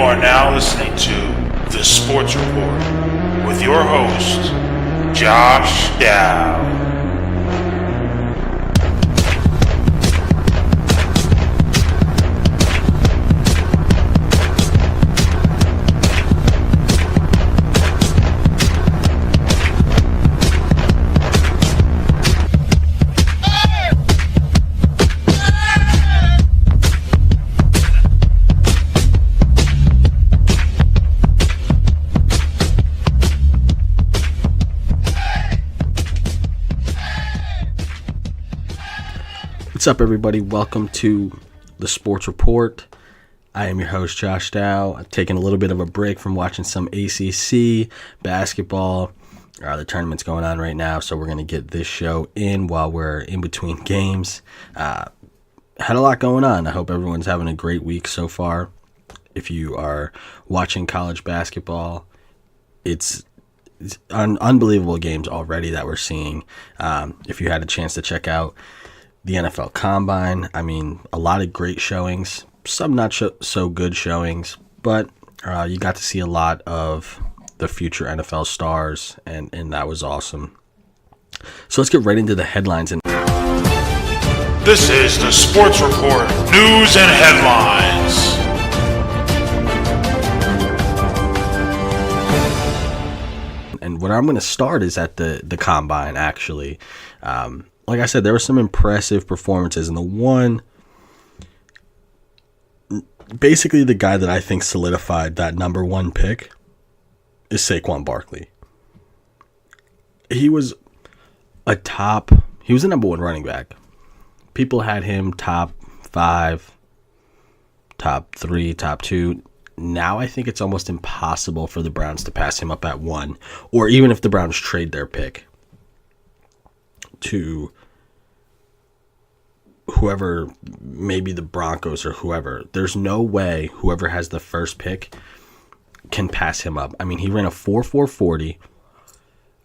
are now listening to The Sports Report with your host, Josh Dow. What's up, everybody? Welcome to The Sports Report. I am your host, Josh Dow. I'm taking a little bit of a break from watching some ACC basketball. The tournament's going on right now, so we're going to get this show in while we're in between games. Had a lot going on. I hope everyone's having a great week so far. If you are watching college basketball, it's unbelievable games already that we're seeing. If you had a chance to check out the NFL Combine, I mean, a lot of great showings, some not so good showings, but you got to see a lot of the future NFL stars, and that was awesome. So let's get right into the headlines. This is The Sports Report, news and headlines. And what I'm going to start is at the Combine, actually. Like I said, there were some impressive performances, and the one, basically the guy that I think solidified that number one pick is Saquon Barkley. He was the number one running back. People had him top 5, top 3, top 2. Now I think it's almost impossible for the Browns to pass him up at 1, or even if the Browns trade their pick to whoever, maybe the Broncos or whoever. There's no way whoever has the first pick can pass him up. I mean, he ran a 4.40,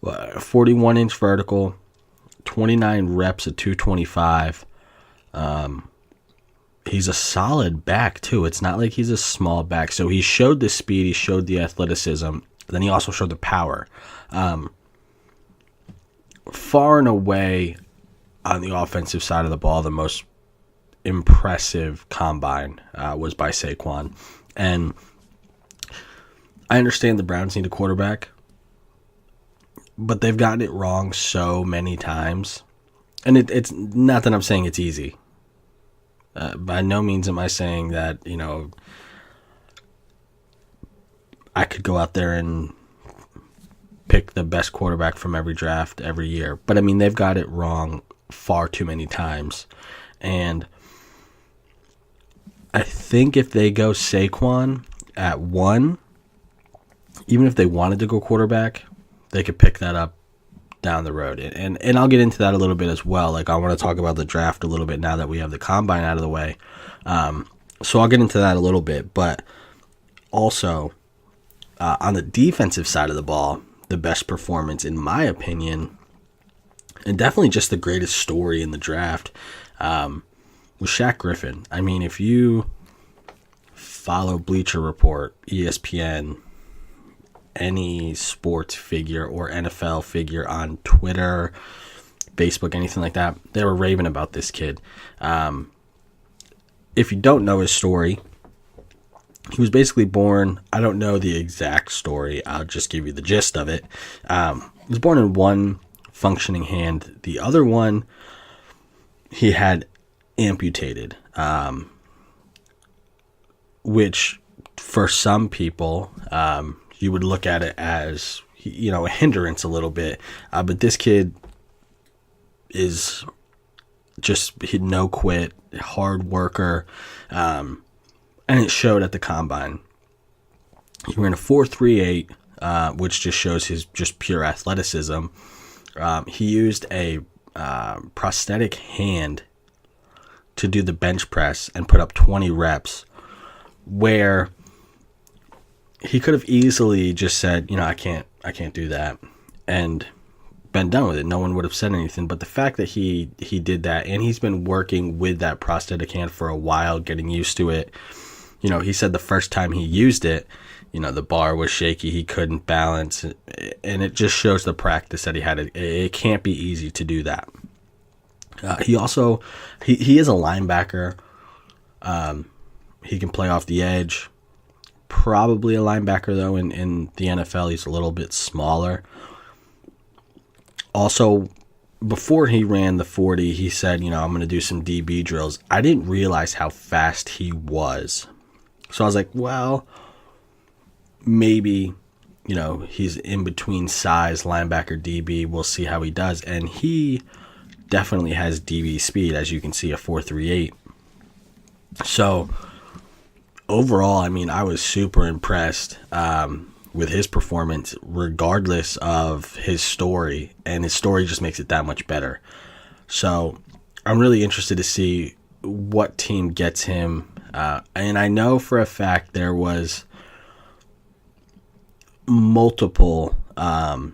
41-inch vertical, 29 reps at 225. He's a solid back, too. It's not like he's a small back. So he showed the speed, he showed the athleticism, then he also showed the power. Far and away, on the offensive side of the ball, the most impressive combine was by Saquon. And I understand the Browns need a quarterback, but they've gotten it wrong so many times. And it's not that I'm saying it's easy. By no means am I saying that, I could go out there and pick the best quarterback from every draft every year. But, I mean, they've got it wrong far too many times. And I think if they go Saquon at 1, even if they wanted to go quarterback, they could pick that up down the road. And I'll get into that a little bit as well. Like, I want to talk about the draft a little bit now that we have the combine out of the way. So I'll get into that a little bit. But also, on the defensive side of the ball, the best performance, in my opinion, and definitely just the greatest story in the draft, was Shaq Griffin. I mean, if you follow Bleacher Report, ESPN, any sports figure or NFL figure on Twitter, Facebook, anything like that, they were raving about this kid. If you don't know his story, he was basically born, I don't know the exact story, I'll just give you the gist of it. He was born in one functioning hand. The other one he had amputated, which for some people, you would look at it as, a hindrance a little bit. But this kid is just no quit, hard worker, and it showed at the combine. He ran a 4.38, which just shows his just pure athleticism. He used a prosthetic hand to do the bench press and put up 20 reps, where he could have easily just said, I can't do that, and been done with it. No one would have said anything. But the fact that he did that, and he's been working with that prosthetic hand for a while, getting used to it, he said the first time he used it, the bar was shaky, he couldn't balance, and it just shows the practice that he had. It can't be easy to do that. He also, he is a linebacker. He can play off the edge. Probably a linebacker, though, in the NFL. He's a little bit smaller. Also, before he ran the 40, he said, I'm going to do some DB drills. I didn't realize how fast he was. So I was like, well, maybe, he's in between size, linebacker, DB. We'll see how he does. And he definitely has DB speed, as you can see, a 4.38. So overall, I was super impressed with his performance, regardless of his story, and his story just makes it that much better. So I'm really interested to see what team gets him, and I know for a fact there was multiple NFL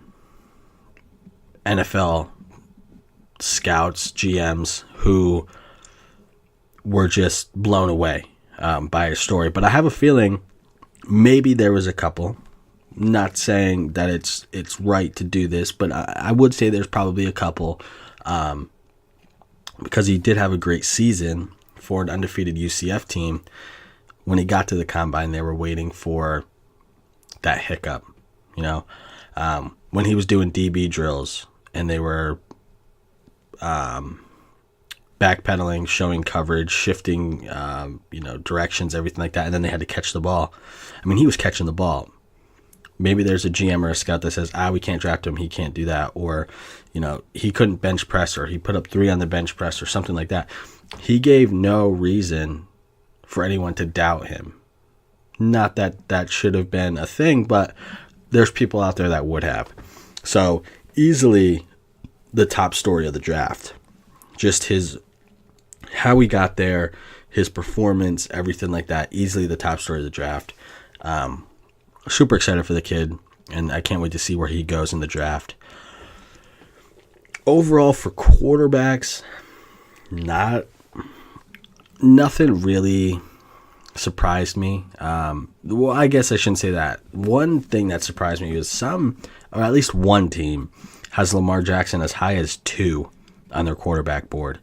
scouts, GMs, who were just blown away by his story. But I have a feeling maybe there was a couple. Not saying that it's right to do this, but I would say there's probably a couple, because he did have a great season for an undefeated UCF team. When he got to the combine, they were waiting for that hiccup, when he was doing DB drills and they were backpedaling, showing coverage, shifting, directions, everything like that. And then they had to catch the ball. He was catching the ball. Maybe there's a GM or a scout that says, we can't draft him. He can't do that. Or, he couldn't bench press, or he put up 3 on the bench press or something like that. He gave no reason for anyone to doubt him. Not that that should have been a thing, but there's people out there that would have. So easily the top story of the draft. Just how he got there, his performance, everything like that. Easily the top story of the draft. Super excited for the kid, and I can't wait to see where he goes in the draft. Overall, for quarterbacks, nothing really surprised me. Well, I guess I shouldn't say that. One thing that surprised me was or at least one team has Lamar Jackson as high as 2 on their quarterback board.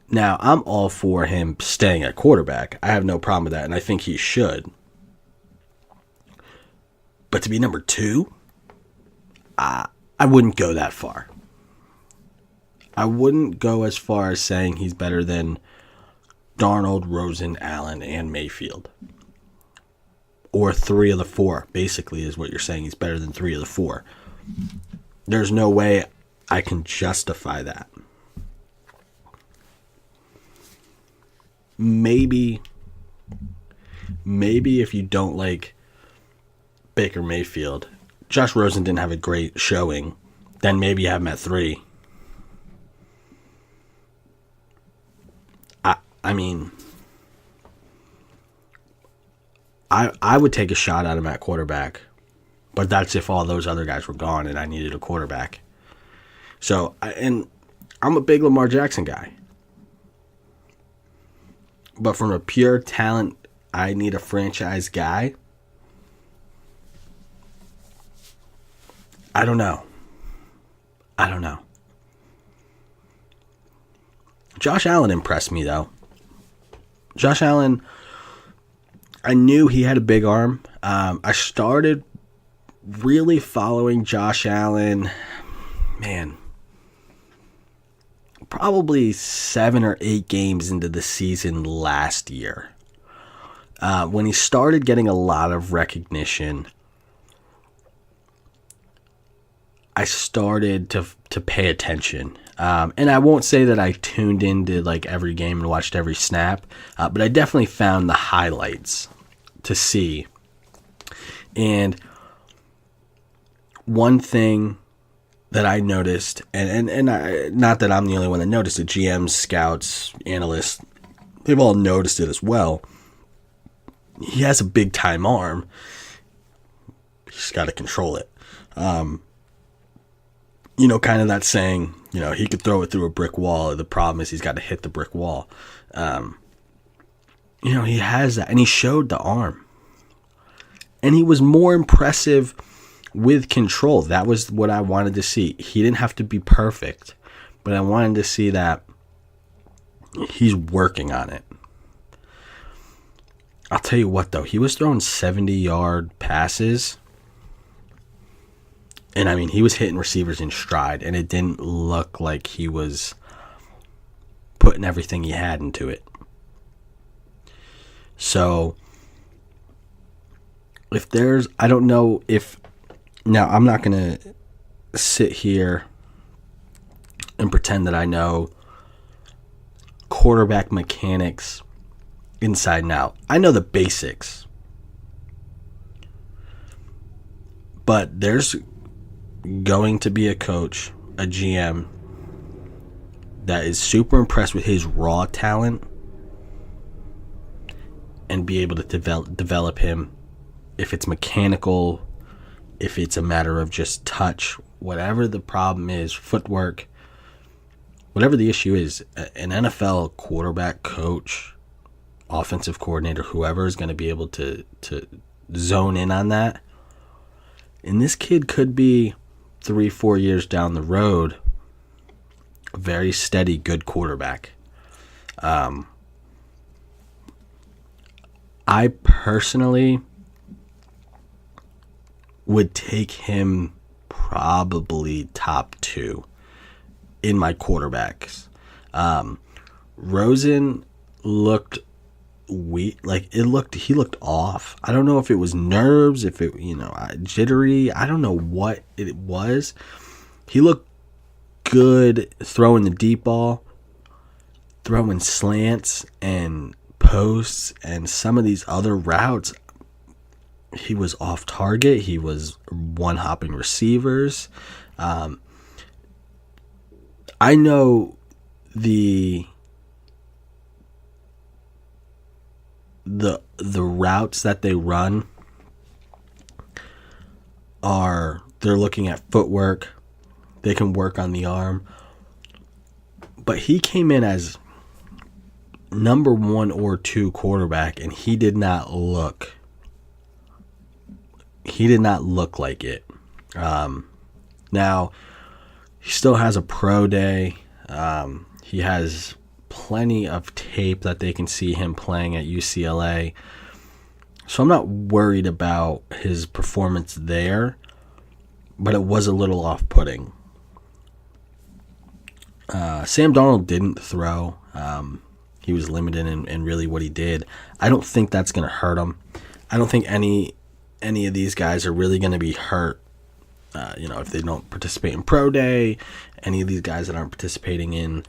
Now, I'm all for him staying at quarterback. I have no problem with that, and I think he should. But to be number 2, I wouldn't go that far. I wouldn't go as far as saying he's better than Darnold, Rosen, Allen, and Mayfield. Or 3 of the 4, basically, is what you're saying. He's better than 3 of the 4. There's no way I can justify that. Maybe if you don't like Baker Mayfield, Josh Rosen didn't have a great showing, then maybe you have him at 3. I would take a shot at him at quarterback, but that's if all those other guys were gone and I needed a quarterback. So, and I'm a big Lamar Jackson guy. But from a pure talent, I need a franchise guy. I don't know. Josh Allen impressed me, though. Josh Allen, I knew he had a big arm. I started really following Josh Allen, probably 7 or 8 games into the season last year. When he started getting a lot of recognition, I started to pay attention. And I won't say that I tuned into like every game and watched every snap, but I definitely found the highlights to see. And one thing that I noticed, and not that I'm the only one that noticed it, GMs, scouts, analysts, they've all noticed it as well. He has a big time arm. He's got to control it. Kind of that saying, he could throw it through a brick wall. The problem is he's got to hit the brick wall. he has that, and he showed the arm. And he was more impressive with control. That was what I wanted to see. He didn't have to be perfect, but I wanted to see that he's working on it. I'll tell you what, though. He was throwing 70-yard passes. And, I mean, he was hitting receivers in stride, and it didn't look like he was putting everything he had into it. So, I don't know if, now I'm not going to sit here and pretend that I know quarterback mechanics inside and out. I know the basics. But there's going to be a coach, a GM, that is super impressed with his raw talent and be able to develop him, if it's mechanical, if it's a matter of just touch, whatever the problem is, footwork, whatever the issue is. An NFL quarterback coach, offensive coordinator, whoever is going to be able to zone in on that. And this kid could be 3-4 years down the road a very steady, good quarterback. I personally would take him probably top 2 in my quarterbacks. Rosen looked weak, he looked off. I don't know if it was nerves, if it, jittery. I don't know what it was. He looked good throwing the deep ball, throwing slants and posts, and some of these other routes. He was off target. He was one-hopping receivers. I know the routes that they run they're looking at footwork. They can work on the arm. But he came in as number 1 or 2 quarterback, and he did not look like it. Now, he still has a pro day. He has plenty of tape that they can see him playing at UCLA. So I'm not worried about his performance there, but it was a little off-putting. Sam Darnold didn't throw. He was limited in really what he did. I don't think that's going to hurt him. I don't think any of these guys are really going to be hurt, if they don't participate in pro day. Any of these guys that aren't participating in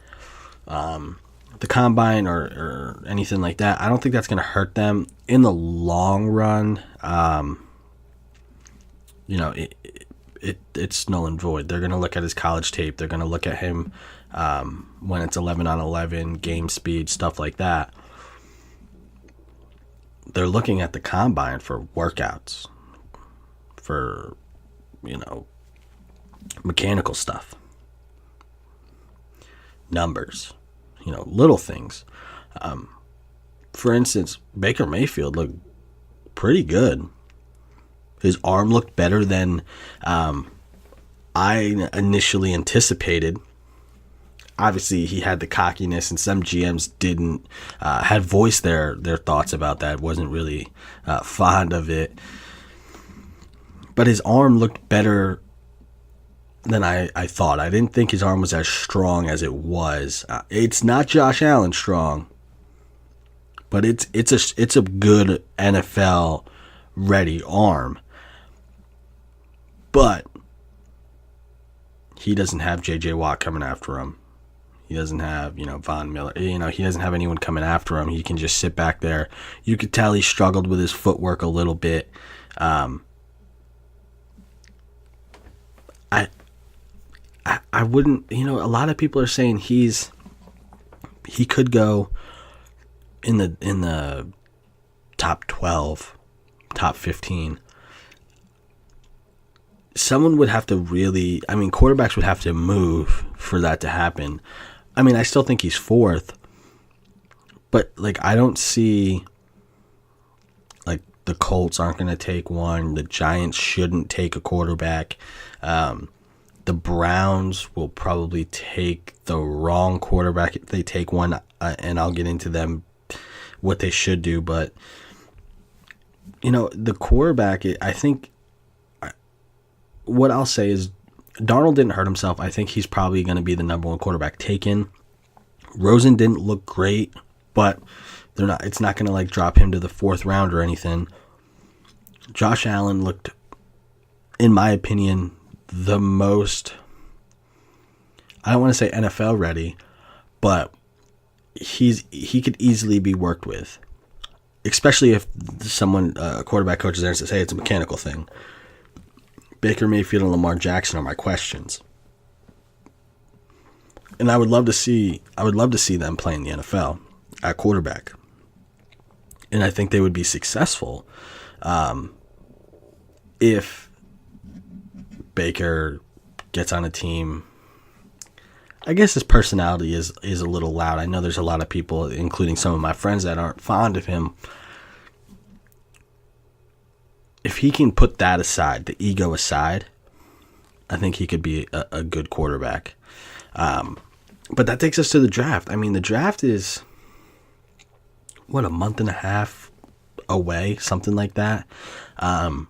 the combine or anything like that, I don't think that's going to hurt them in the long run. It's null and void. They're going to look at his college tape. They're going to look at him when it's 11 on 11, game speed, stuff like that. They're looking at the combine for workouts, for, mechanical stuff, numbers, little things. For instance, Baker Mayfield looked pretty good. His arm looked better than I initially anticipated. Obviously, he had the cockiness, and some GMs didn't had voiced their thoughts about that. Wasn't really fond of it. But his arm looked better than I thought. I didn't think his arm was as strong as it was. It's not Josh Allen strong, but it's a good NFL ready arm. But he doesn't have J.J. Watt coming after him. He doesn't have, Von Miller. He doesn't have anyone coming after him. He can just sit back there. You could tell he struggled with his footwork a little bit. I wouldn't, a lot of people are saying he could go in the top 12, top 15. Someone would have to really, quarterbacks would have to move for that to happen. I still think he's 4th, But, like, I don't see, like, the Colts aren't going to take one. The Giants shouldn't take a quarterback. The Browns will probably take the wrong quarterback if they take one, and I'll get into them, what they should do. But, you know, the quarterback, I think, what I'll say is Darnold didn't hurt himself. I think he's probably going to be the number one quarterback taken. Rosen didn't look great, but it's not going to, like, drop him to the fourth round or anything. Josh Allen looked, in my opinion, the most, I don't want to say NFL ready, but he could easily be worked with, especially if a quarterback coach is there and says, hey, it's a mechanical thing. Baker Mayfield and Lamar Jackson are my questions. And I would love to see them play in the NFL at quarterback. And I think they would be successful if Baker gets on a team. I guess his personality is a little loud. I know there's a lot of people, including some of my friends, that aren't fond of him. If he can put that aside, the ego aside, I think he could be a good quarterback. But that takes us to the draft. I mean, the draft is, what, a month and a half away, something like that. And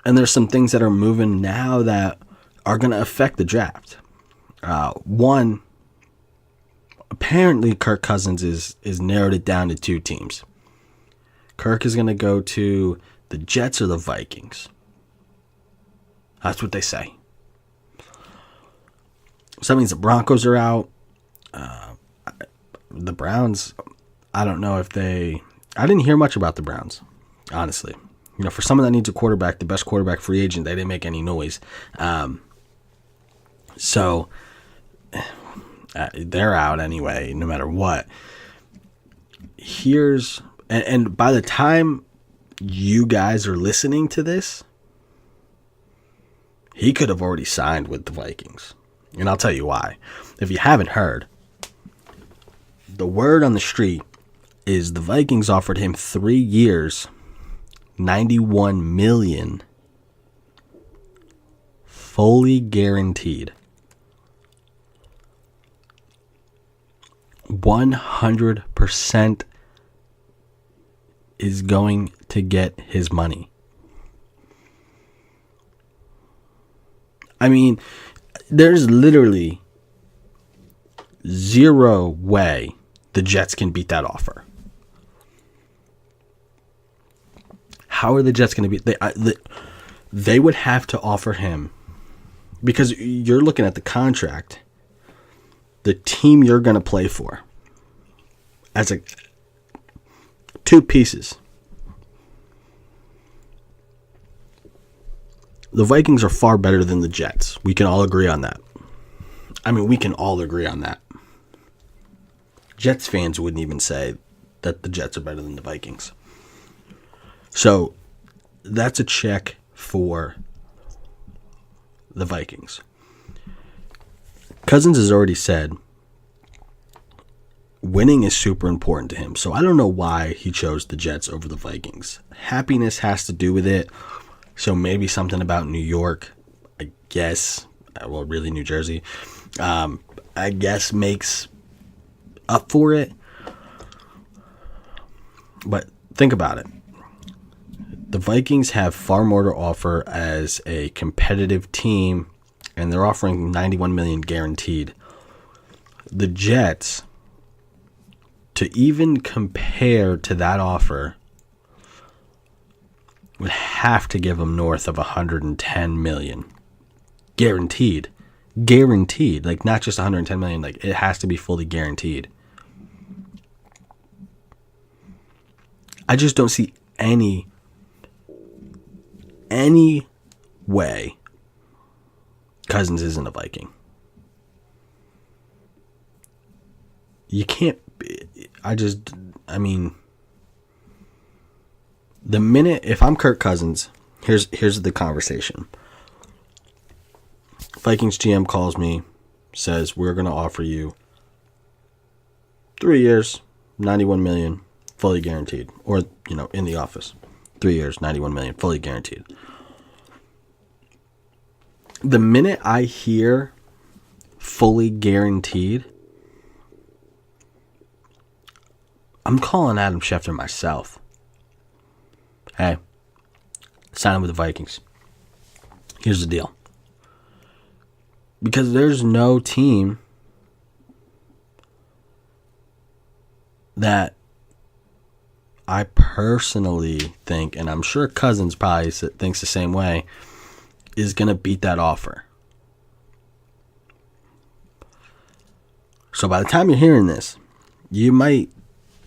there's some things that are moving now that are going to affect the draft. One, apparently Kirk Cousins is narrowed it down to two teams. Kirk is going to go to the Jets or the Vikings. That's what they say. So that means the Broncos are out. The Browns, I don't know if I didn't hear much about the Browns, honestly. You know, for someone that needs a quarterback, the best quarterback free agent, they didn't make any noise. So they're out anyway, no matter what. And by the time you guys are listening to this, he could have already signed with the Vikings. And I'll tell you why. If you haven't heard, the word on the street is the Vikings offered him 3 years, $91 million, fully guaranteed. 100% is going to get his money. I mean, there's literally zero way the Jets can beat that offer. How are the Jets going to beat? They would have to offer him, because you're looking at the contract, the team you're going to play for, as two pieces. The Vikings are far better than the Jets. We can all agree on that. I mean, we can all agree on that. Jets fans wouldn't even say that the Jets are better than the Vikings. So that's a check for the Vikings. Cousins has already said winning is super important to him. So I don't know why he chose the Jets over the Vikings. Happiness has to do with it. So maybe something about New York, I guess, well, really New Jersey, I guess makes up for it. But think about it. The Vikings have far more to offer as a competitive team, and they're offering $91 million guaranteed. The Jets, to even compare to that offer, would have to give them north of $110 million. Guaranteed. Guaranteed. Like, not just $110 million. Like, it has to be fully guaranteed. I just don't see any way Cousins isn't a Viking. You can't. I mean, the minute, if I'm Kirk Cousins, here's the conversation. Vikings GM calls me, says, we're going to offer you 3 years, $91 million, fully guaranteed. Or, in the office. 3 years, $91 million, fully guaranteed. The minute I hear fully guaranteed, I'm calling Adam Schefter myself. Hey, sign him with the Vikings. Here's the deal. Because there's no team that I personally think, and I'm sure Cousins probably thinks the same way, is going to beat that offer. So by the time you're hearing this,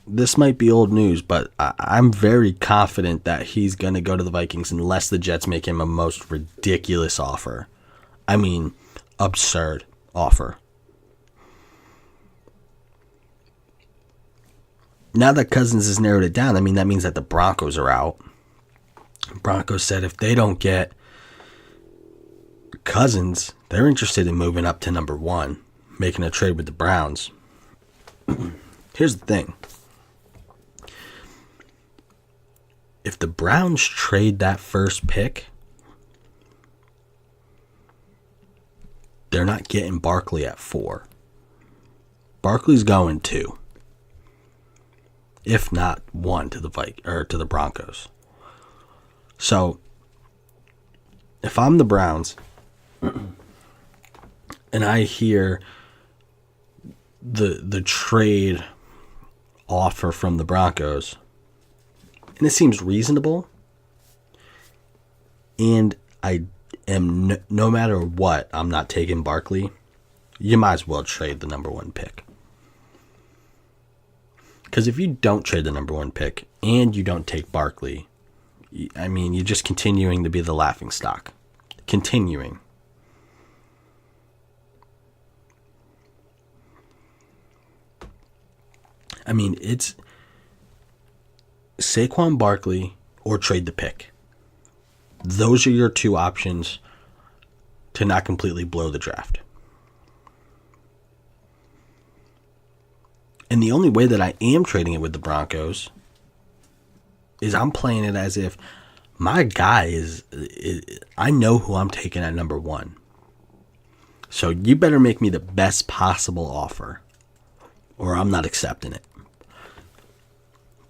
this might be old news, but I'm very confident that he's going to go to the Vikings unless the Jets make him a most ridiculous offer. I mean, absurd offer. Now that Cousins has narrowed it down, that means that the Broncos are out. Broncos said if they don't get Cousins, they're interested in moving up to number 1, making a trade with the Browns. Here's the thing. If the Browns trade that first pick, they're not getting Barkley at 4. Barkley's going 2. If not 1 to the Broncos. So, if I'm the Browns and I hear the trade offer from the Broncos, and it seems reasonable, and I am no matter what, I'm not taking Barkley, you might as well trade the number 1 pick. Because if you don't trade the number 1 pick and you don't take Barkley, you're just continuing to be the laughingstock. Continuing. It's Saquon Barkley or trade the pick. Those are your 2 options to not completely blow the draft. And the only way that I am trading it with the Broncos is I'm playing it as if my guy is I know who I'm taking at number 1. So you better make me the best possible offer, or I'm not accepting it.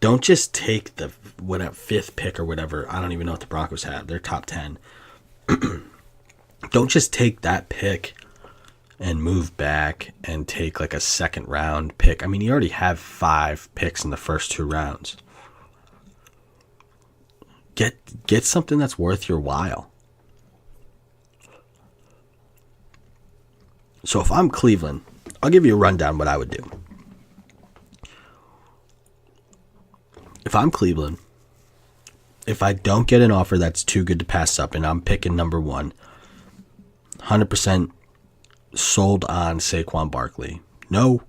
Don't just take the 5th pick or whatever. I don't even know what the Broncos have. They're top 10. Don't just take that pick and move back and take like a 2nd round pick. You already have 5 picks in the first 2 rounds. Get something that's worth your while. So if I'm Cleveland, I'll give you a rundown what I would do. If I'm Cleveland, if I don't get an offer that's too good to pass up and I'm picking number 1, 100% sold on Saquon Barkley. No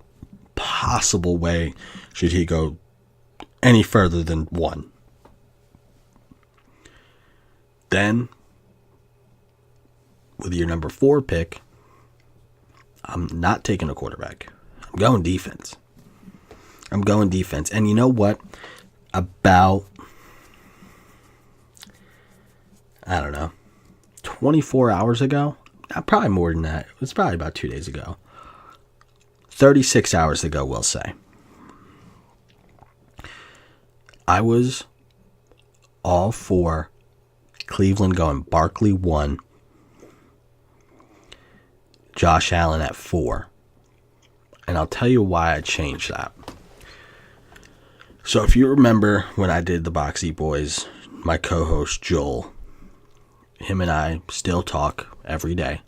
possible way should he go any further than 1. Then, with your number 4 pick, I'm not taking a quarterback. I'm going defense. And you know what? About, 24 hours ago, probably more than that. It was probably about 2 days ago. 36 hours ago, we'll say. I was all for Cleveland going Barkley 1, Josh Allen at 4. And I'll tell you why I changed that. So if you remember when I did the Boxy Boys, my co-host Joel, him and I still talk every day.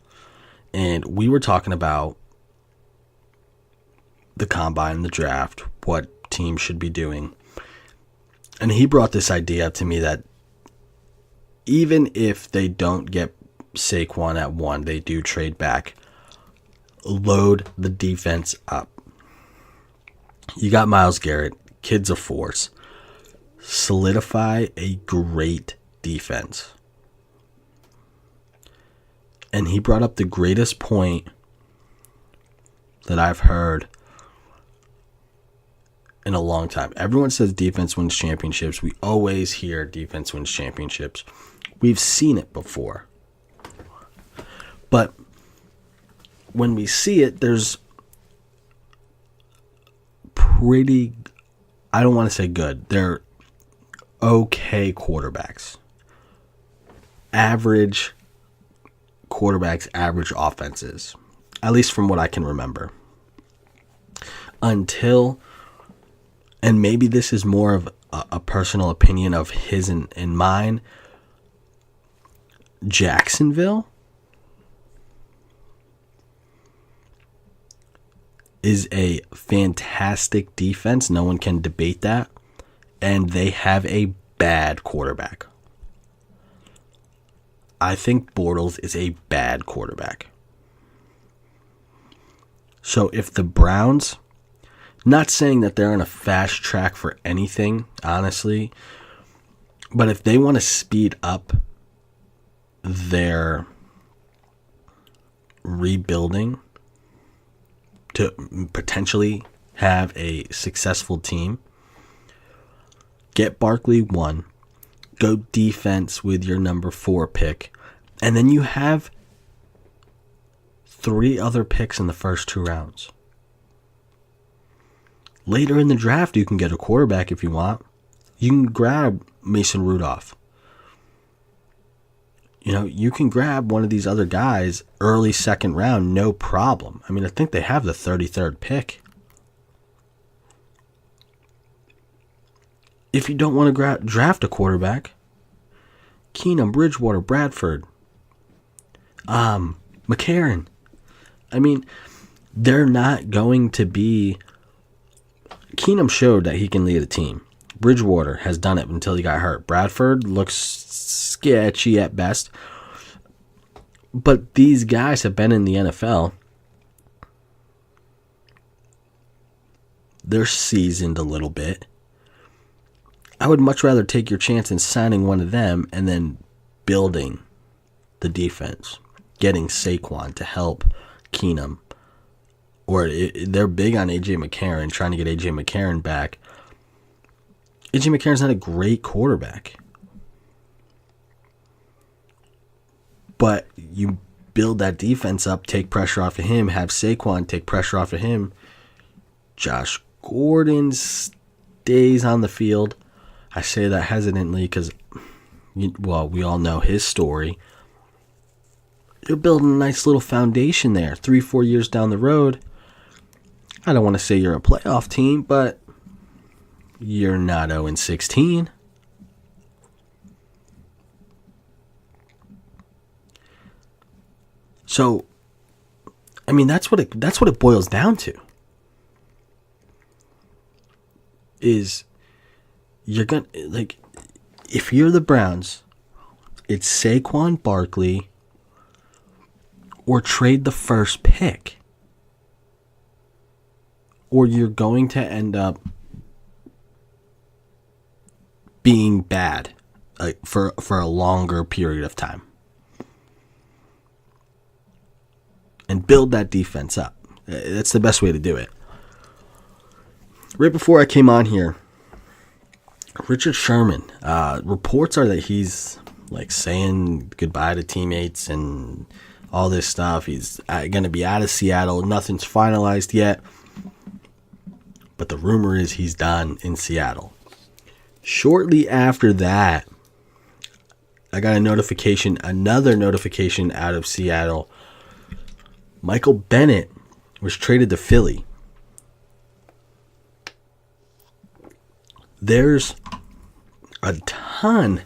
And we were talking about the combine, the draft, what teams should be doing. And he brought this idea up to me that even if they don't get Saquon at 1, they do trade back. Load the defense up. You got Myles Garrett, kid's a force. Solidify a great defense. And he brought up the greatest point that I've heard in a long time. Everyone says defense wins championships. We always hear defense wins championships. We've seen it before. But when we see it, there's pretty, I don't want to say good, they're okay quarterbacks. Average quarterbacks, average offenses. At least from what I can remember. Until, and maybe this is more of a personal opinion of his and mine, Jacksonville is a fantastic defense. No one can debate that. And they have a bad quarterback. I think Bortles is a bad quarterback. So if the Browns, not saying that they're on a fast track for anything, honestly, but if they want to speed up their rebuilding to potentially have a successful team, get Barkley 1, go defense with your number 4 pick, and then you have 3 other picks in the first 2 rounds. Later in the draft, you can get a quarterback if you want. You can grab Mason Rudolph. You can grab one of these other guys early second round, no problem. I mean, I think they have the 33rd pick. If you don't want to draft a quarterback, Keenum, Bridgewater, Bradford, McCarron. I mean, they're not going to be... Keenum showed that he can lead a team. Bridgewater has done it until he got hurt. Bradford looks sketchy at best. But these guys have been in the NFL. They're seasoned a little bit. I would much rather take your chance in signing one of them and then building the defense. Getting Saquon to help Keenum. Or they're big on A.J. McCarron, trying to get A.J. McCarron back. A.J. McCarron's not a great quarterback. But you build that defense up, take pressure off of him, have Saquon take pressure off of him. Josh Gordon stays on the field. I say that hesitantly because, we all know his story. You're building a nice little foundation there. 3-4 years down the road. I don't want to say you're a playoff team, but you're not 0-16. So, I mean, that's what it boils down to. Is you're gonna, like, if you're the Browns, it's Saquon Barkley or trade the first pick. Or you're going to end up being bad for a longer period of time. And build that defense up. That's the best way to do it. Right before I came on here, Richard Sherman, reports are that he's like saying goodbye to teammates and all this stuff. He's going to be out of Seattle. Nothing's finalized yet. But the rumor is he's done in Seattle. Shortly after that, I got another notification out of Seattle. Michael Bennett was traded to Philly. There's a ton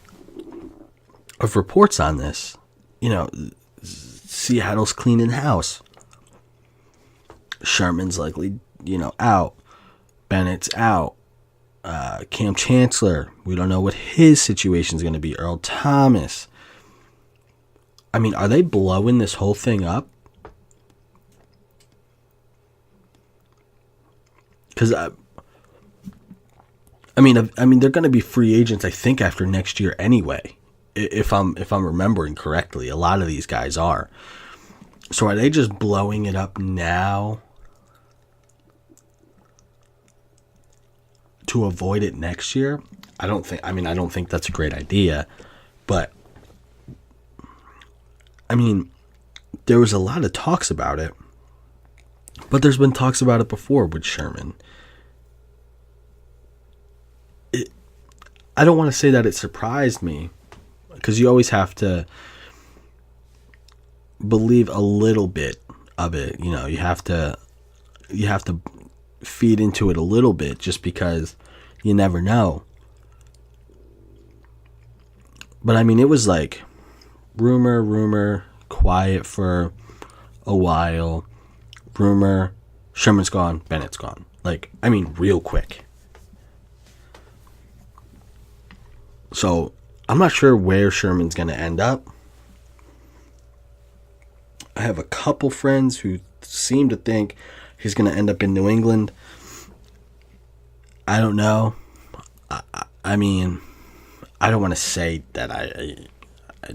of reports on this. Seattle's cleaning house. Sherman's likely, out. Bennett's out. Cam Chancellor, we don't know what his situation is going to be. Earl Thomas. I mean, are they blowing this whole thing up? Because I mean, they're going to be free agents, I think, after next year anyway. If I'm remembering correctly, a lot of these guys are. So are they just blowing it up now? to avoid it next year, I don't think that's a great idea. But, I mean, there was a lot of talks about it. But there's been talks about it before with Sherman. I don't want to say that it surprised me, because you always have to believe a little bit of it. You know, you have to feed into it a little bit, just because you never know. But I mean, it was like rumor, quiet for a while. Rumor, Sherman's gone, Bennett's gone. Like, I mean, real quick. So, I'm not sure where Sherman's going to end up. I have a couple friends who seem to think he's going to end up in New England. I don't know. I mean, I don't want to say that I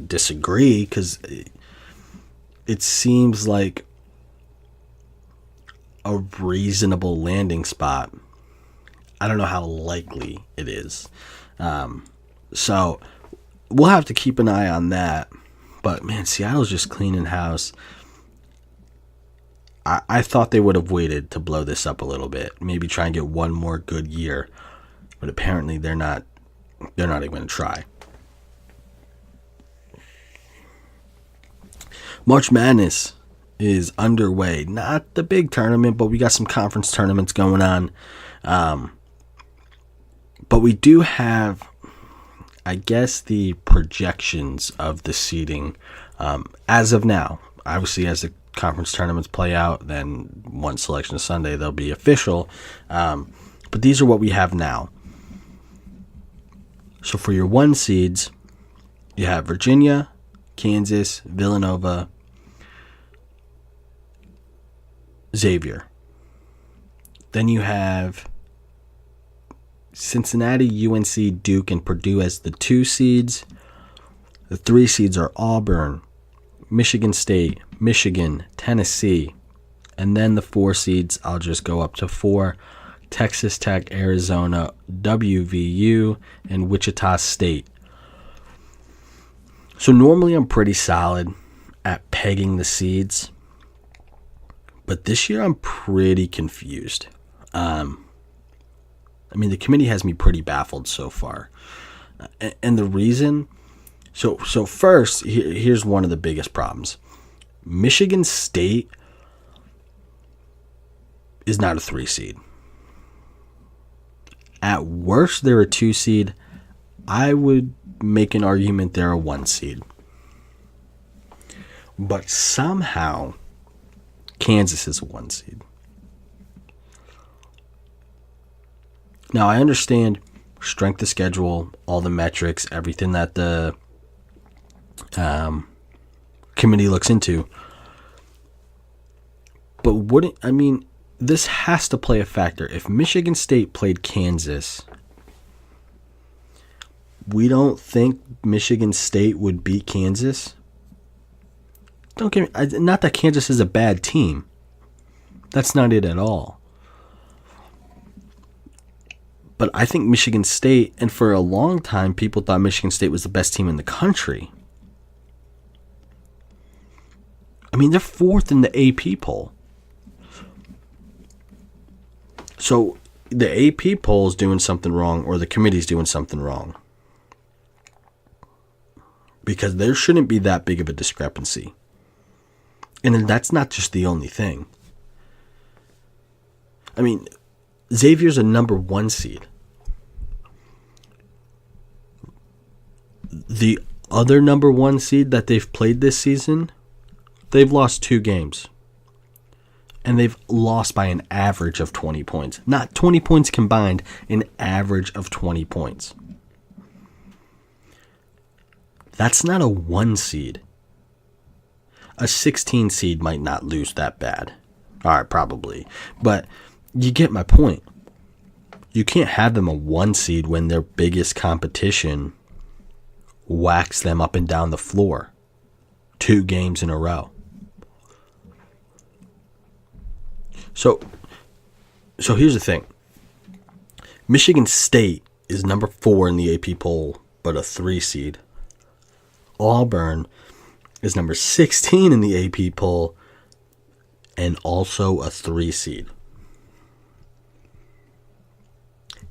disagree, because it seems like a reasonable landing spot. I don't know how likely it is. So we'll have to keep an eye on that. But man, Seattle's just cleaning house. I thought they would have waited to blow this up a little bit. Maybe try and get one more good year. But apparently they're not even going to try. March Madness is underway. Not the big tournament, but we got some conference tournaments going on. But we do have, I guess, the projections of the seeding as of now. Obviously, as the conference tournaments play out, then one Selection Sunday, they'll be official. But these are what we have now. So for your 1 seeds, you have Virginia, Kansas, Villanova, Xavier. Then you have Cincinnati, UNC, Duke, and Purdue as the 2 seeds. The 3 seeds are Auburn, Michigan State, Michigan, Tennessee. And then the 4 seeds, I'll just go up to 4. Texas Tech, Arizona, WVU, and Wichita State. So normally I'm pretty solid at pegging the seeds. But this year I'm pretty confused. I mean, the committee has me pretty baffled so far. And the reason... So first, here's one of the biggest problems. Michigan State is not a 3 seed. At worst, they're a 2 seed. I would make an argument they're a 1 seed. But somehow, Kansas is a 1 seed. Now, I understand strength of schedule, all the metrics, everything that the committee looks into. But this has to play a factor. If Michigan State played Kansas, we don't think Michigan State would beat Kansas. Don't get me, not that Kansas is a bad team. That's not it at all. But I think Michigan State, and for a long time, people thought Michigan State was the best team in the country. I mean, they're 4th in the AP poll. So the AP poll is doing something wrong, or the committee's doing something wrong. Because there shouldn't be that big of a discrepancy. And that's not just the only thing. I mean, Xavier's a number 1 seed. The other number 1 seed that they've played this season, they've lost 2 games. And they've lost by an average of 20 points. Not 20 points combined, an average of 20 points. That's not a 1 seed. A 16 seed might not lose that bad. All right, probably. But you get my point. You can't have them a 1 seed when their biggest competition whacks them up and down the floor 2 games in a row. So here's the thing. Michigan State is number 4 in the AP poll, but a 3 seed. Auburn is number 16 in the AP poll and also a 3 seed.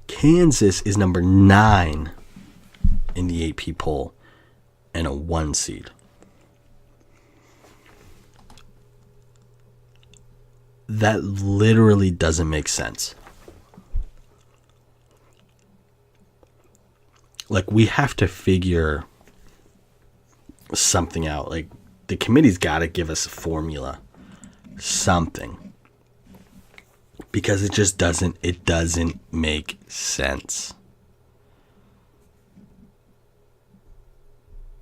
Kansas is number 9 in the AP poll and a 1 seed. That literally doesn't make sense. Like, we have to figure something out. Like, the committee's got to give us a formula. Something. Because it just doesn't make sense.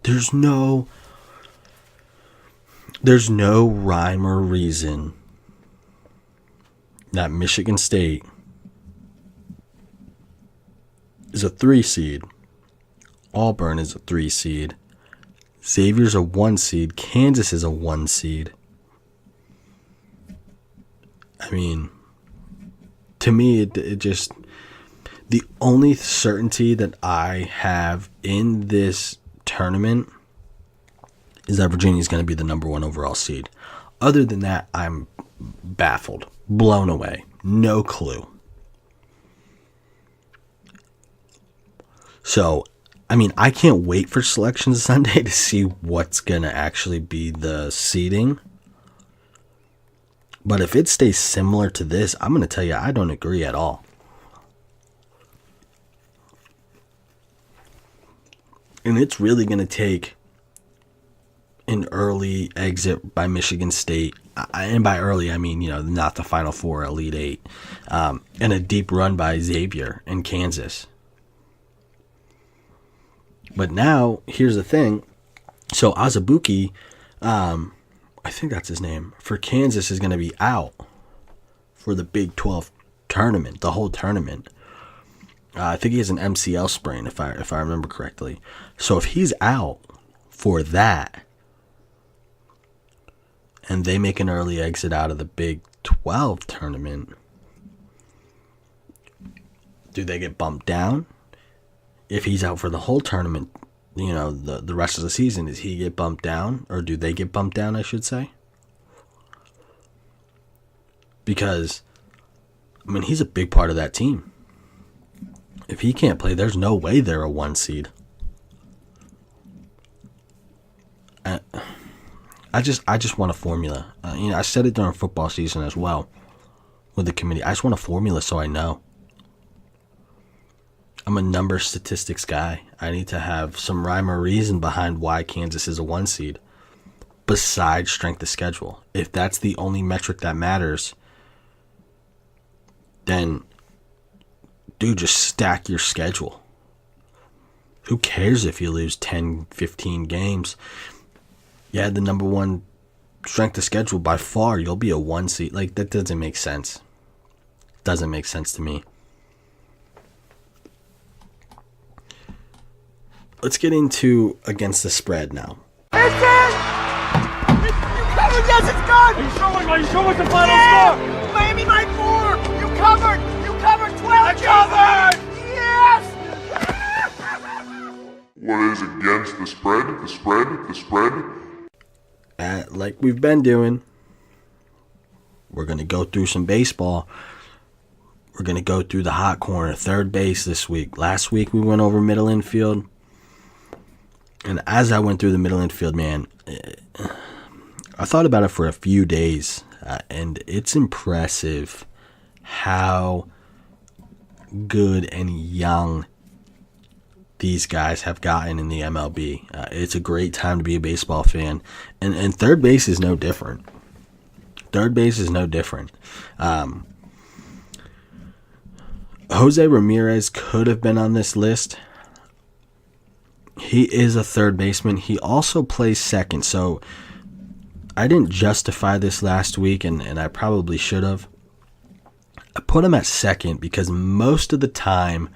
There's no rhyme or reason that Michigan State is a 3 seed, Auburn is a 3 seed, Xavier's a 1 seed, Kansas is a 1 seed. I mean, to me, it just, the only certainty that I have in this tournament is that Virginia is going to be the number 1 overall seed. Other than that, I'm baffled, blown away, no clue. So, I mean, I can't wait for Selection Sunday to see what's going to actually be the seeding. But if it stays similar to this, I'm going to tell you, I don't agree at all. And it's really going to take an early exit by Michigan State. And by early, I mean, not the Final Four, Elite Eight. And a deep run by Xavier and Kansas. But now, here's the thing. So, Azubuike, I think that's his name, for Kansas is going to be out for the Big 12 tournament, the whole tournament. I think he has an MCL sprain, if I remember correctly. So if he's out for that, and they make an early exit out of the Big 12 tournament, do they get bumped down? If he's out for the whole tournament, the rest of the season, does he get bumped down? Or do they get bumped down, I should say? Because, I mean, he's a big part of that team. If he can't play, there's no way they're a 1 seed. I just want a formula. I said it during football season as well with the committee. I just want a formula so I know. I'm a number statistics guy. I need to have some rhyme or reason behind why Kansas is a 1 seed besides strength of schedule. If that's the only metric that matters, then, dude, just stack your schedule. Who cares if you lose 10, 15 games? You had the number 1 strength of schedule by far. You'll be a 1 seed. Like, that doesn't make sense. Doesn't make sense to me. Let's get into against the spread now. It's in! You covered, yes, it's good! Are you sure what's the final score? Miami by 4! You covered 12! I covered! Yes! What is against the spread? Like we've been doing, we're going to go through some baseball. We're going to go through the hot corner, third base this week. Last week we went over middle infield. And as I went through the middle infield, man, I thought about it for a few days. And it's impressive how good and young these guys have gotten in the MLB. It's a great time to be a baseball fan. And third base is no different. Jose Ramirez could have been on this list. He is a third baseman. He also plays second. So I didn't justify this last week, and I probably should have. I put him at second because most of the time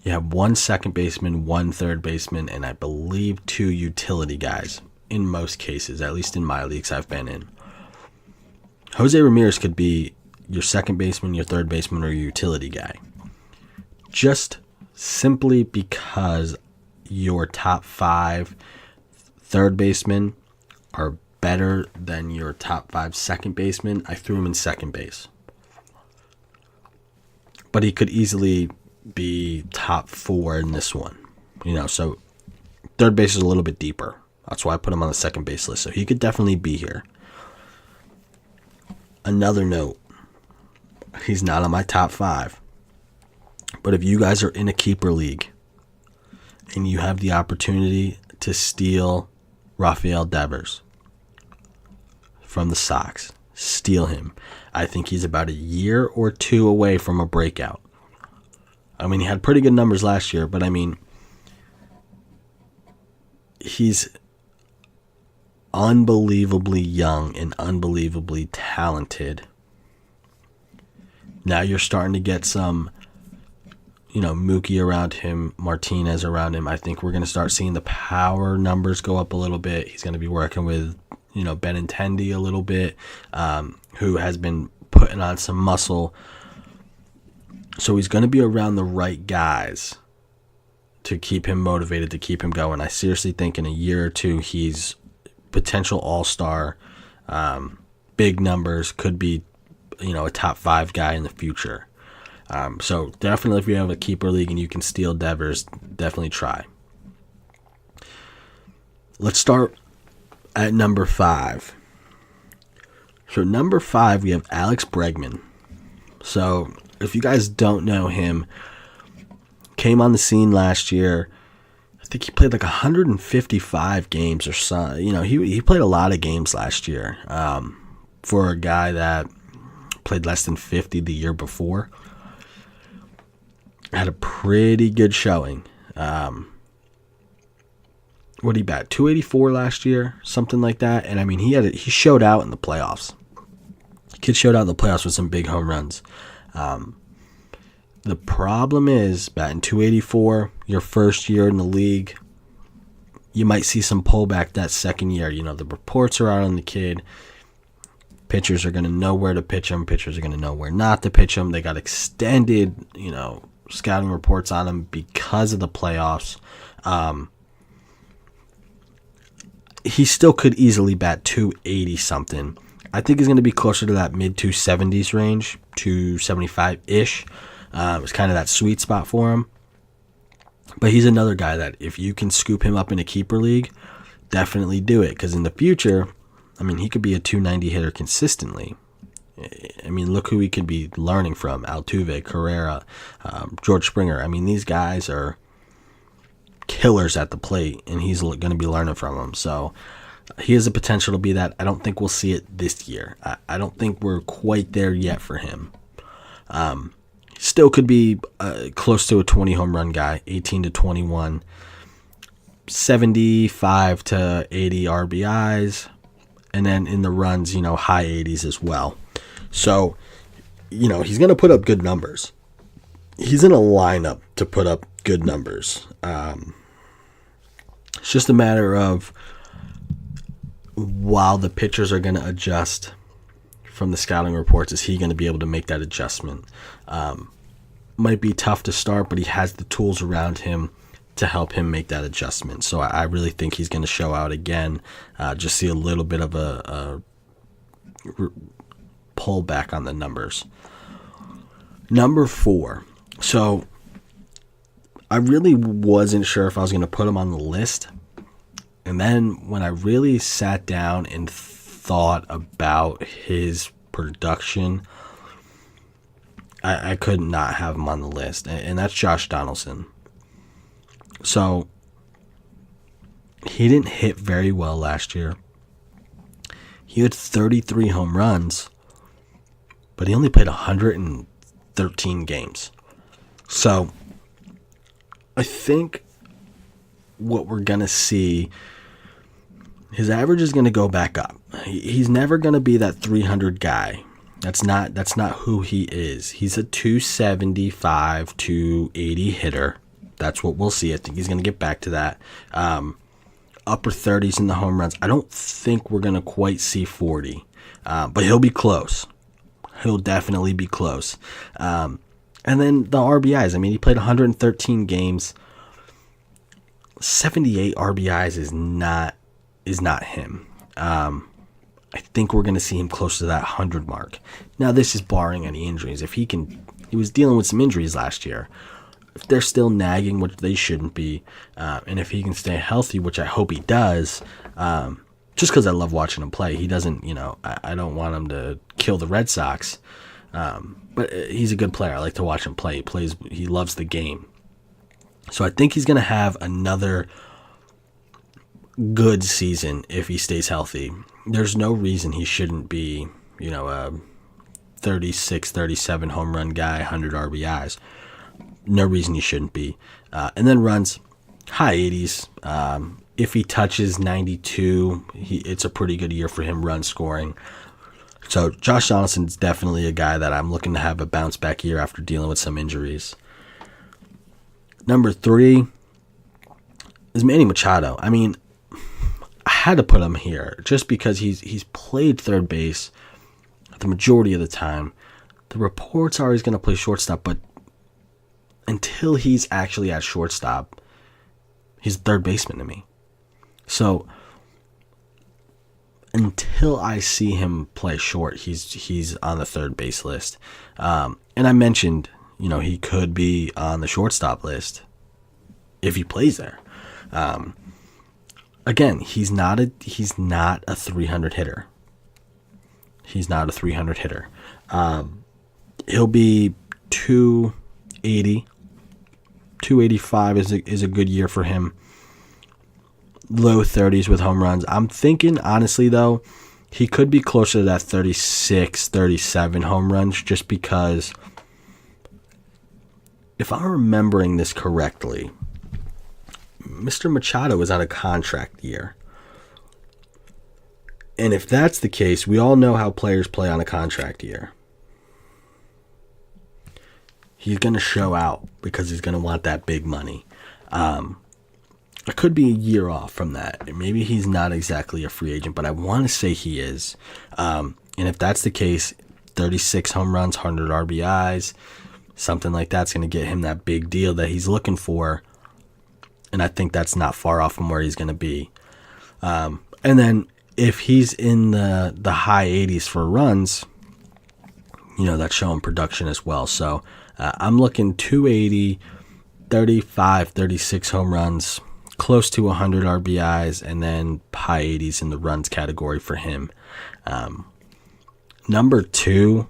you have 1 second baseman, 1 third baseman, and I believe 2 utility guys in most cases, at least in my leagues I've been in. Jose Ramirez could be your second baseman, your third baseman, or your utility guy. just simply because your top 5 third basemen are better than your top 5 second basemen, I threw him in second base. But he could easily be top 4 in this one. So third base is a little bit deeper. That's why I put him on the second base list. So he could definitely be here. Another note, he's not on my top 5. But if you guys are in a keeper league and you have the opportunity to steal Rafael Devers from the Sox, steal him. I think he's about a year or 2 away from a breakout. He had pretty good numbers last year, but he's unbelievably young and unbelievably talented. Now you're starting to get some, Mookie around him, Martinez around him. I think we're going to start seeing the power numbers go up a little bit. He's going to be working with, B.S.N a little bit, who has been putting on some muscle. So he's going to be around the right guys to keep him motivated, to keep him going. I seriously think in a year or 2, he's potential all-star, big numbers, could be, a top 5 guy in the future. So definitely if you have a keeper league and you can steal Devers, definitely try. Let's start at number 5. So number 5, we have Alex Bregman. So if you guys don't know him, came on the scene last year. I think he played like 155 games or so. He played a lot of games last year for a guy that played less than 50 the year before. Had a pretty good showing. What did he bat? 284 last year, something like that. And he showed out in the playoffs. Kid showed out in the playoffs with some big home runs. The problem is, batting 284, your first year in the league, you might see some pullback that second year. The reports are out on the kid. Pitchers are going to know where to pitch him. Pitchers are going to know where not to pitch him. They got extended, scouting reports on him because of the playoffs. He still could easily bat 280 something. I think he's going to be closer to that mid 270s range, 275-ish. It's kind of that sweet spot for him. But he's another guy that if you can scoop him up in a keeper league, definitely do it. Because in the future, he could be a 290 hitter consistently. Look who he could be learning from. Altuve, Carrera, George Springer. These guys are killers at the plate, and he's going to be learning from them. So he has the potential to be that. I don't think we'll see it this year. I don't think we're quite there yet for him. Still could be close to a 20 home run guy, 18 to 21, 75 to 80 RBIs, and then in the runs, high 80s as well. So, he's going to put up good numbers. He's in a lineup to put up good numbers. It's just a matter of while the pitchers are going to adjust from the scouting reports, is he going to be able to make that adjustment? Might be tough to start, but he has the tools around him to help him make that adjustment. So I really think he's going to show out again. Just see a little bit of a pull back on the numbers. Number 4. So I really wasn't sure if I was going to put him on the list. And then when I really sat down and thought about his production, I could not have him on the list. And that's Josh Donaldson. So he didn't hit very well last year. He had 33 home runs, but he only played 113 games. So I think what we're going to see, his average is going to go back up. He's never going to be that 300 guy. That's not who he is. He's a 275, 280 hitter. That's what we'll see. I think he's going to get back to that. Upper 30s in the home runs. I don't think we're going to quite see 40, but he'll be close. He'll definitely be close. And then the RBIs. I mean, he played 113 games. 78 RBIs is not him. I think we're going to see him close to that 100 mark. Now, this is barring any injuries. He was dealing with some injuries last year. If they're still nagging, which they shouldn't be, and if he can stay healthy, which I hope he does, just because I love watching him play. He doesn't, I don't want him to kill the Red Sox, but he's a good player. I like to watch him play. He loves the game. So I think he's going to have another good season if he stays healthy. There's no reason he shouldn't be, a 36, 37 home run guy, 100 RBIs. No reason he shouldn't be. And then runs, high 80s. If he touches 92, it's a pretty good year for him run scoring. So Josh Donaldson's definitely a guy that I'm looking to have a bounce back year after dealing with some injuries. Number 3 is Manny Machado. I mean, I had to put him here just because he's played third base the majority of the time. The reports are he's going to play shortstop, but until he's actually at shortstop, he's a third baseman to me. So until I see him play short, he's on the third base list. And I mentioned, he could be on the shortstop list if he plays there. Again, he's not a 300 hitter. He's not a 300 hitter. He'll be 280, 285 is a good year for him. Low 30s with home runs. I'm thinking, honestly, though, he could be closer to that 36, 37 home runs just because, if I'm remembering this correctly, Mr. Machado is on a contract year. And if that's the case, we all know how players play on a contract year. He's going to show out because he's going to want that big money. It could be a year off from that. Maybe he's not exactly a free agent, but I want to say he is. And if that's the case, 36 home runs, 100 RBIs, something like that's going to get him that big deal that he's looking for. And I think that's not far off from where he's going to be. And then if he's in the high 80s for runs, that's showing production as well. So I'm looking 280, 35, 36 home runs, close to 100 RBIs, and then high 80s in the runs category for him. Number 2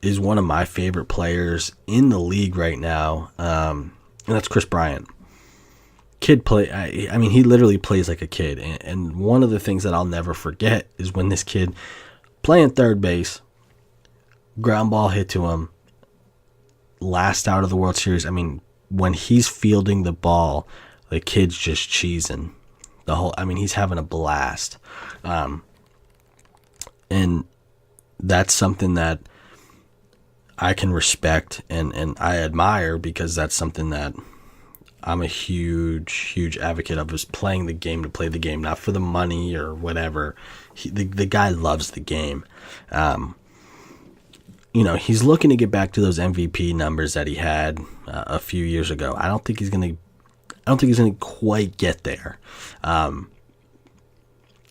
is one of my favorite players in the league right now, and that's Chris Bryant. Kid play. I mean, he literally plays like a kid. And one of the things that I'll never forget is when this kid playing third base, ground ball hit to him, last out of the World Series. I mean, when he's fielding the ball, the kid's just cheesing. He's having a blast. And that's something that I can respect and I admire, because that's something that I'm a huge advocate of, is playing the game to play the game, not for the money or whatever. The guy loves the game. He's looking to get back to those MVP numbers that he had a few years ago. I don't think he's gonna quite get there.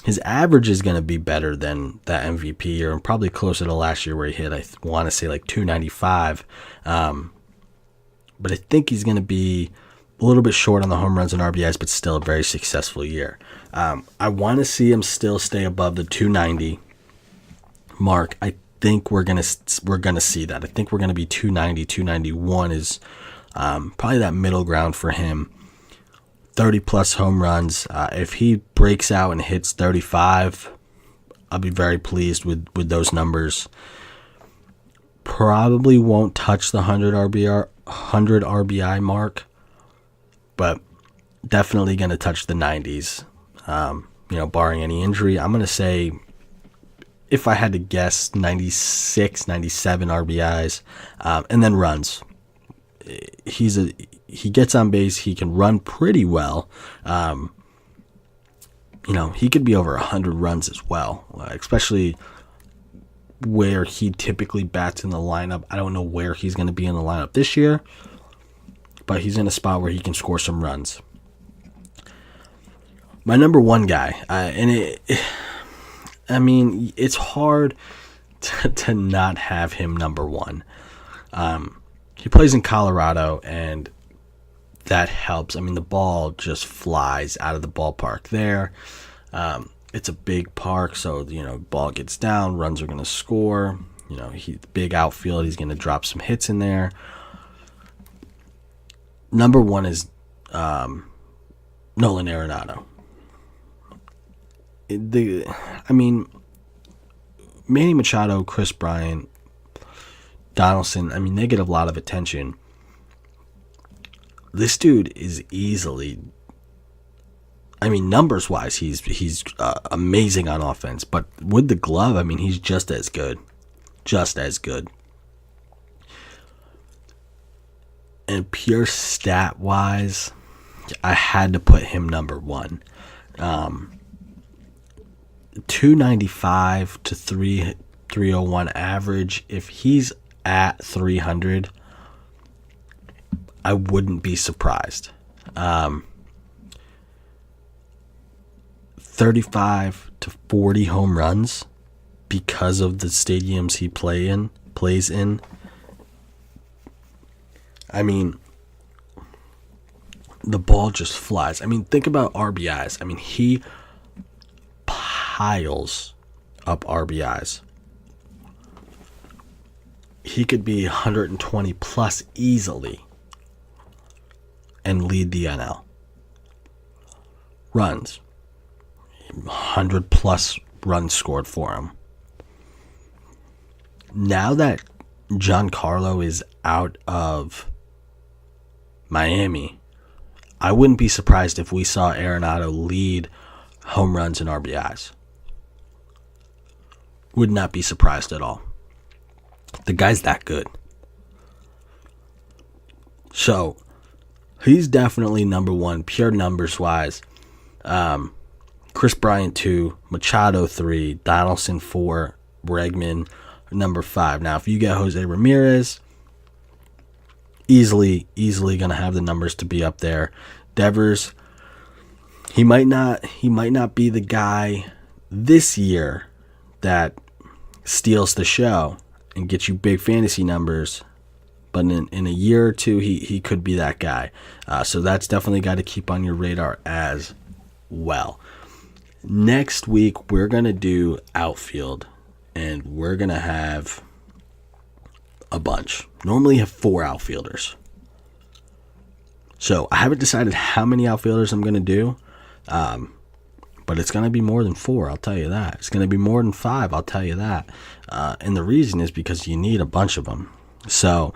His average is gonna be better than that MVP year, and probably closer to last year where he hit, I want to say, like 295. But I think he's gonna be a little bit short on the home runs and RBIs, but still a very successful year. I want to see him still stay above the 290 mark. I think we're gonna see that. I think we're gonna be 290, 291 is probably that middle ground for him. 30 plus home runs. If he breaks out and hits 35, I'll be very pleased with those numbers. Probably won't touch the 100 RBI mark, but definitely going to touch the 90s, barring any injury. I'm going to say, if I had to guess, 96, 97 RBIs, and then runs. He gets on base. He can run pretty well. He could be over 100 runs as well, especially where he typically bats in the lineup. I don't know where he's going to be in the lineup this year, but he's in a spot where he can score some runs. My number one guy, it's hard to not have him number one. He plays in Colorado, and that helps. I mean, the ball just flies out of the ballpark there. It's a big park, so, ball gets down, runs are going to score. Big outfield, he's going to drop some hits in there. Number one is Nolan Arenado. Manny Machado, Chris Bryant, Donaldson, they get a lot of attention. This dude is easily, numbers-wise, he's amazing on offense. But with the glove, he's just as good. Just as good. And pure stat-wise, I had to put him number one. 295 to 301 average. If he's at 300, I wouldn't be surprised. 35 to 40 home runs because of the stadiums he plays in. The ball just flies. Think about RBIs. He piles up RBIs. He could be 120 plus easily and lead the NL. Runs. 100 plus runs scored for him. Now that Giancarlo is out of Miami, I wouldn't be surprised if we saw Arenado lead home runs and RBIs. Would not be surprised at all. The guy's that good. So, he's definitely number one, pure numbers wise. Chris Bryant 2, Machado 3, Donaldson 4, Bregman number 5. Now, if you get Jose Ramirez, easily going to have the numbers to be up there. Devers, he might not be the guy this year that steals the show and gets you big fantasy numbers, but in a year or two, he could be that guy. So that's definitely got to keep on your radar as well. Next week, we're going to do outfield, and we're going to have a bunch. Normally have 4 outfielders. So I haven't decided how many outfielders I'm going to do, but it's going to be more than 4, I'll tell you that. It's going to be more than 5, I'll tell you that. And the reason is because you need a bunch of them. So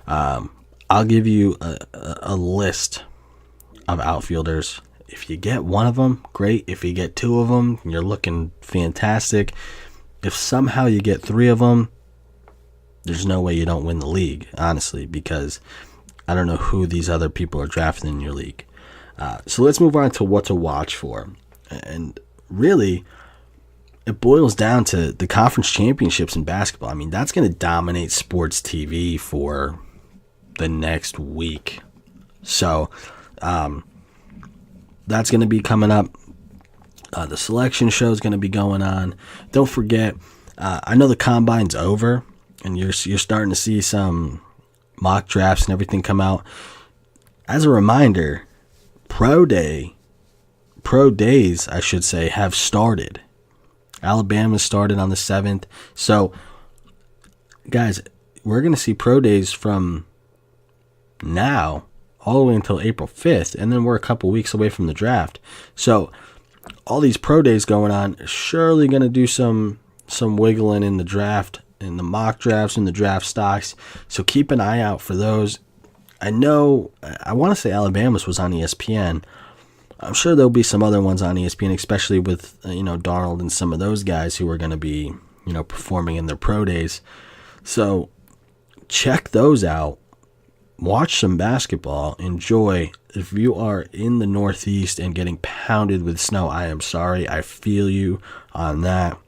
I'll give you a list of outfielders. If you get one of them, great. If you get 2 of them, you're looking fantastic. If somehow you get 3 of them, there's no way you don't win the league, honestly, because I don't know who these other people are drafting in your league. So let's move on to what to watch for. And really, it boils down to the conference championships in basketball. That's going to dominate sports TV for the next week. So, that's going to be coming up. The selection show is going to be going on. Don't forget, I know the combine's over, and you're starting to see some mock drafts and everything come out. As a reminder, pro days, I should say, have started. Alabama started on the 7th. So, guys, we're going to see pro days from now all the way until April 5th, and then we're a couple weeks away from the draft. So all these pro days going on, surely going to do some wiggling in the draft, in the mock drafts, in the draft stocks. So keep an eye out for those. I want to say Alabama's was on ESPN. I'm sure there'll be some other ones on ESPN, especially with Darnold and some of those guys who are going to be performing in their pro days. So check those out. Watch some basketball. Enjoy. If you are in the Northeast and getting pounded with snow, I am sorry. I feel you on that.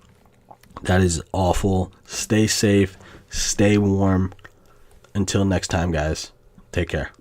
That is awful. Stay safe. Stay warm. Until next time, guys. Take care.